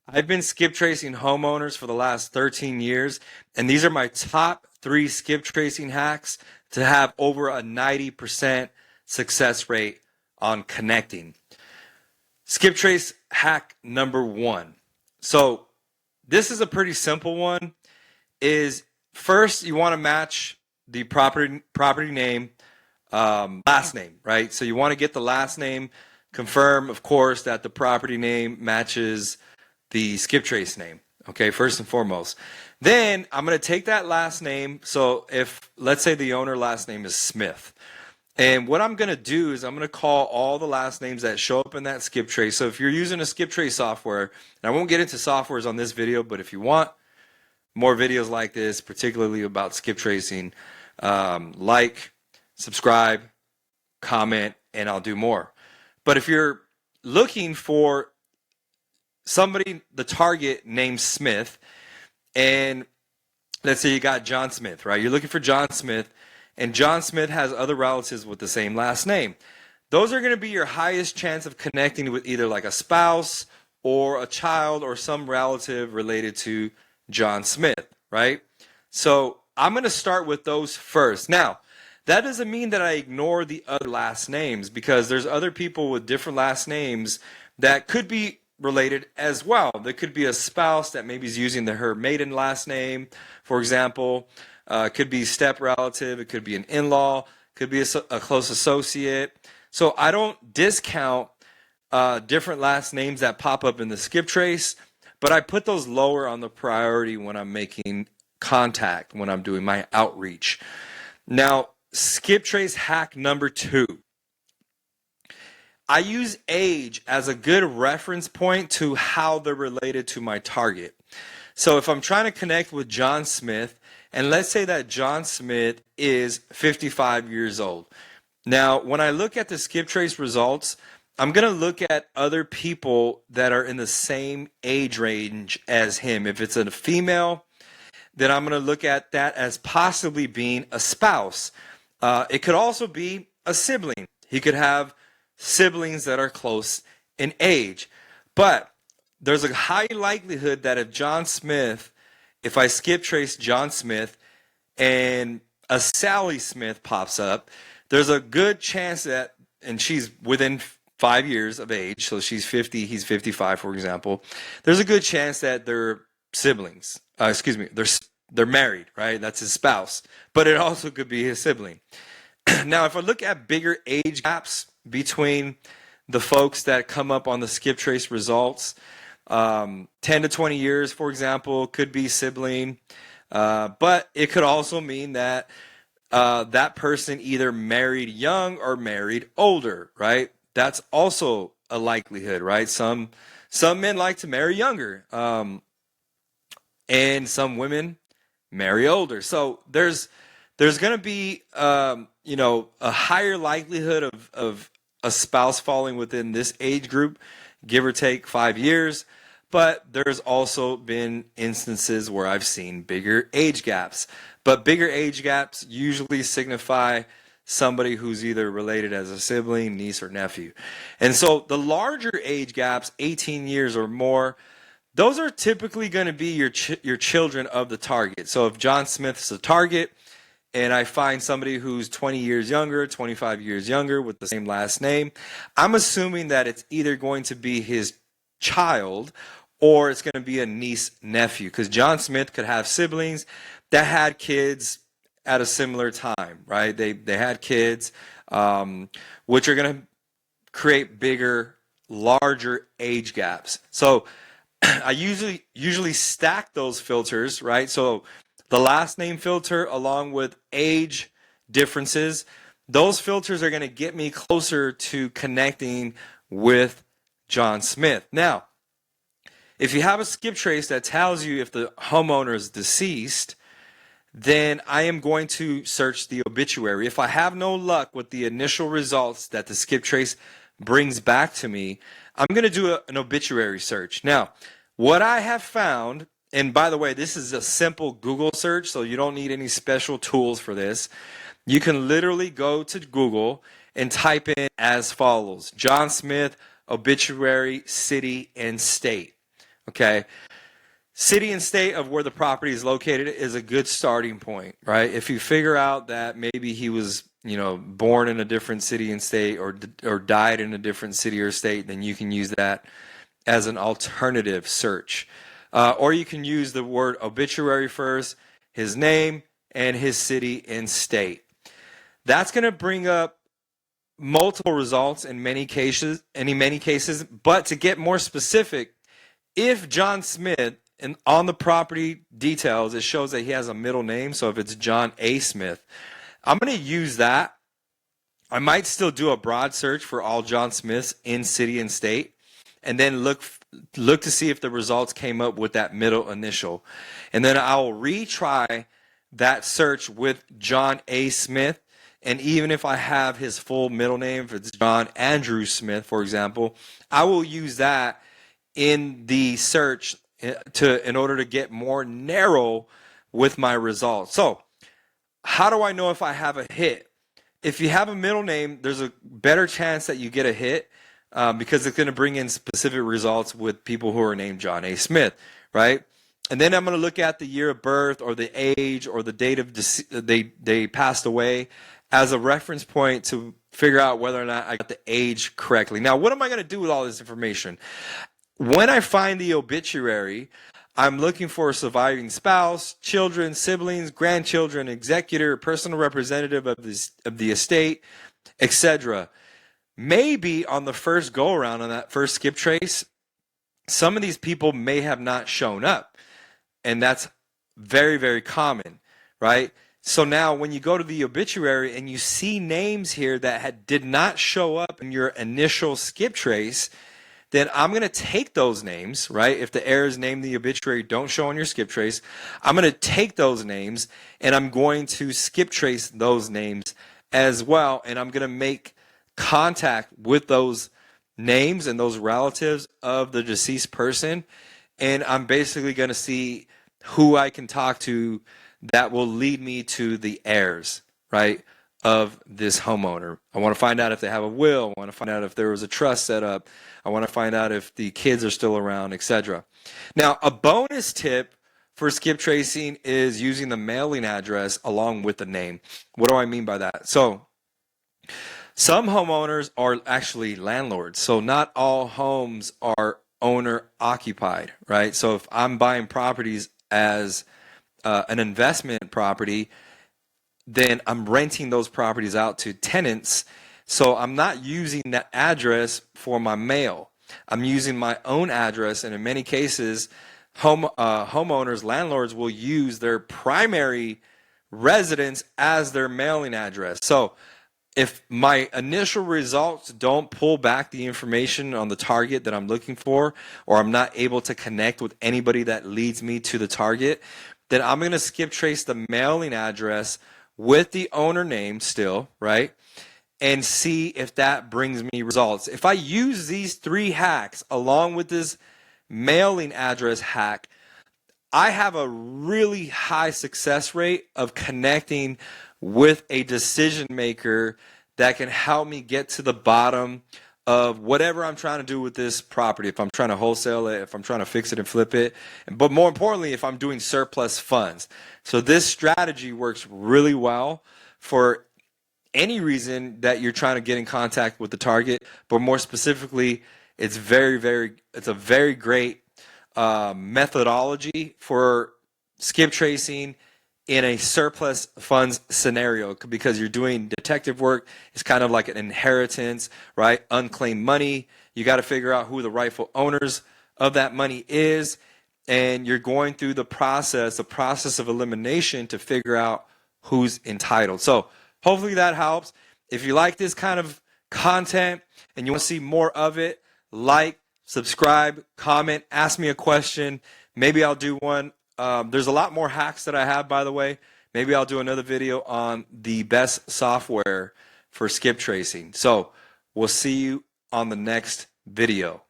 I've been skip tracing homeowners for the last 13 years, and these are my top three skip tracing hacks to have over a 90% success rate on connecting. Skip trace hack number one. So this is a pretty simple one. Is first you want to match the property name, last name, right? So you want to get the last name, confirm, of course, that the property name matches the skip trace name. Okay, first and foremost. Then I'm going to take that last name. So if, let's say the owner last name is Smith. And what I'm going to do is I'm going to call all the last names that show up in that skip trace. So if you're using a skip trace software, and I won't get into softwares on this video, but if you want more videos like this, particularly about skip tracing, like, subscribe, comment, and I'll do more. But if you're looking for somebody, the target named Smith, and let's say you got John Smith, right? You're looking for John Smith, and John Smith has other relatives with the same last name. Those are going to be your highest chance of connecting with either like a spouse or a child or some relative related to John Smith, right? So I'm going to start with those first. Now, that doesn't mean that I ignore the other last names, because there's other people with different last names that could be related as well. There could be a spouse that maybe is using her maiden last name, for example. It could be step relative. It could be an in-law. Could be a close associate. So I don't discount different last names that pop up in the skip trace, but I put those lower on the priority when I'm making contact, when I'm doing my outreach. Now, skip trace hack number two. I use age as a good reference point to how they're related to my target. So if I'm trying to connect with John Smith, and let's say that John Smith is 55 years old. Now, when I look at the skip trace results, I'm going to look at other people that are in the same age range as him. If it's a female, then I'm going to look at that as possibly being a spouse. It could also be a sibling. He could have siblings that are close in age. But there's a high likelihood that if I skip trace John Smith and a Sally Smith pops up, there's a good chance that, and she's within 5 years of age, so she's 50, he's 55, for example, there's a good chance that they're siblings. They're married, right? That's his spouse. But it also could be his sibling. Now, if I look at bigger age gaps between the folks that come up on the skip trace results, 10 to 20 years, for example, could be sibling. But it could also mean that that person either married young or married older, right? That's also a likelihood, right? Some men like to marry younger, and some women marry older. So there's going to be a higher likelihood of a spouse falling within this age group, give or take 5 years. But there's also been instances where I've seen bigger age gaps. But bigger age gaps usually signify somebody who's either related as a sibling, niece, or nephew. And so the larger age gaps, 18 years or more, those are typically going to be your children of the target. So if John Smith's a target, and I find somebody who's 20 years younger, 25 years younger with the same last name, I'm assuming that it's either going to be his child or it's going to be a niece, nephew, because John Smith could have siblings that had kids at a similar time, right? They had kids, which are going to create bigger, larger age gaps. So I usually stack those filters, right? So the last name filter along with age differences, those filters are going to get me closer to connecting with John Smith. Now, if you have a skip trace that tells you if the homeowner is deceased, then I am going to search the obituary. If I have no luck with the initial results that the skip trace brings back to me, I'm going to do an obituary search. Now, what I have found, and by the way, this is a simple Google search, so you don't need any special tools for this. You can literally go to Google and type in as follows: John Smith, obituary, city, and state. Okay. City and state of where the property is located is a good starting point, right? If you figure out that maybe he was, born in a different city and state, or died in a different city or state, then you can use that as an alternative search. Or you can use the word obituary first, his name, and his city and state. That's going to bring up multiple results in many cases. But to get more specific, if John Smith, and on the property details, it shows that he has a middle name. So if it's John A. Smith, I'm going to use that. I might still do a broad search for all John Smiths in city and state, and then look to see if the results came up with that middle initial. And then I'll retry that search with John A. Smith. And even if I have his full middle name, if it's John Andrew Smith, for example, I will use that in the search in order to get more narrow with my results. So how do I know if I have a hit? If you have a middle name, there's a better chance that you get a hit because it's going to bring in specific results with people who are named John A. Smith, right? And then I'm going to look at the year of birth or the age or the date of they passed away as a reference point to figure out whether or not I got the age correctly. Now, what am I going to do with all this information? When I find the obituary, I'm looking for a surviving spouse, children, siblings, grandchildren, executor, personal representative of the estate, etc. Maybe on the first go around on that first skip trace, some of these people may have not shown up. And that's very, very common, right? So now when you go to the obituary and you see names here that did not show up in your initial skip trace, then I'm going to take those names, right? If the heirs named the obituary don't show on your skip trace, I'm going to take those names and I'm going to skip trace those names as well. And I'm going to make contact with those names and those relatives of the deceased person. And I'm basically going to see who I can talk to that will lead me to the heirs, right, of this homeowner. I want to find out if they have a will. I want to find out if there was a trust set up. I want to find out if the kids are still around, etc. Now, a bonus tip for skip tracing is using the mailing address along with the name. What do I mean by that? So some homeowners are actually landlords. So not all homes are owner occupied, right? So if I'm buying properties as an investment property, then I'm renting those properties out to tenants. So I'm not using that address for my mail. I'm using my own address, and in many cases, homeowners, landlords will use their primary residence as their mailing address. So if my initial results don't pull back the information on the target that I'm looking for, or I'm not able to connect with anybody that leads me to the target, then I'm going to skip trace the mailing address with the owner name still, right? And see if that brings me results. If I use these 3 hacks along with this mailing address hack, I have a really high success rate of connecting with a decision maker that can help me get to the bottom of whatever I'm trying to do with this property. If I'm trying to wholesale it, if I'm trying to fix it and flip it, but more importantly, if I'm doing surplus funds. So this strategy works really well for any reason that you're trying to get in contact with the target, but more specifically, it's a very great methodology for skip tracing in a surplus funds scenario, because you're doing detective work. It's kind of like an inheritance, right? Unclaimed money. You got to figure out who the rightful owners of that money is, and you're going through the process of elimination to figure out who's entitled. So hopefully that helps. If you like this kind of content and you want to see more of it, like, subscribe, comment, ask me a question. Maybe I'll do one. There's a lot more hacks that I have, by the way. Maybe I'll do another video on the best software for skip tracing. So we'll see you on the next video.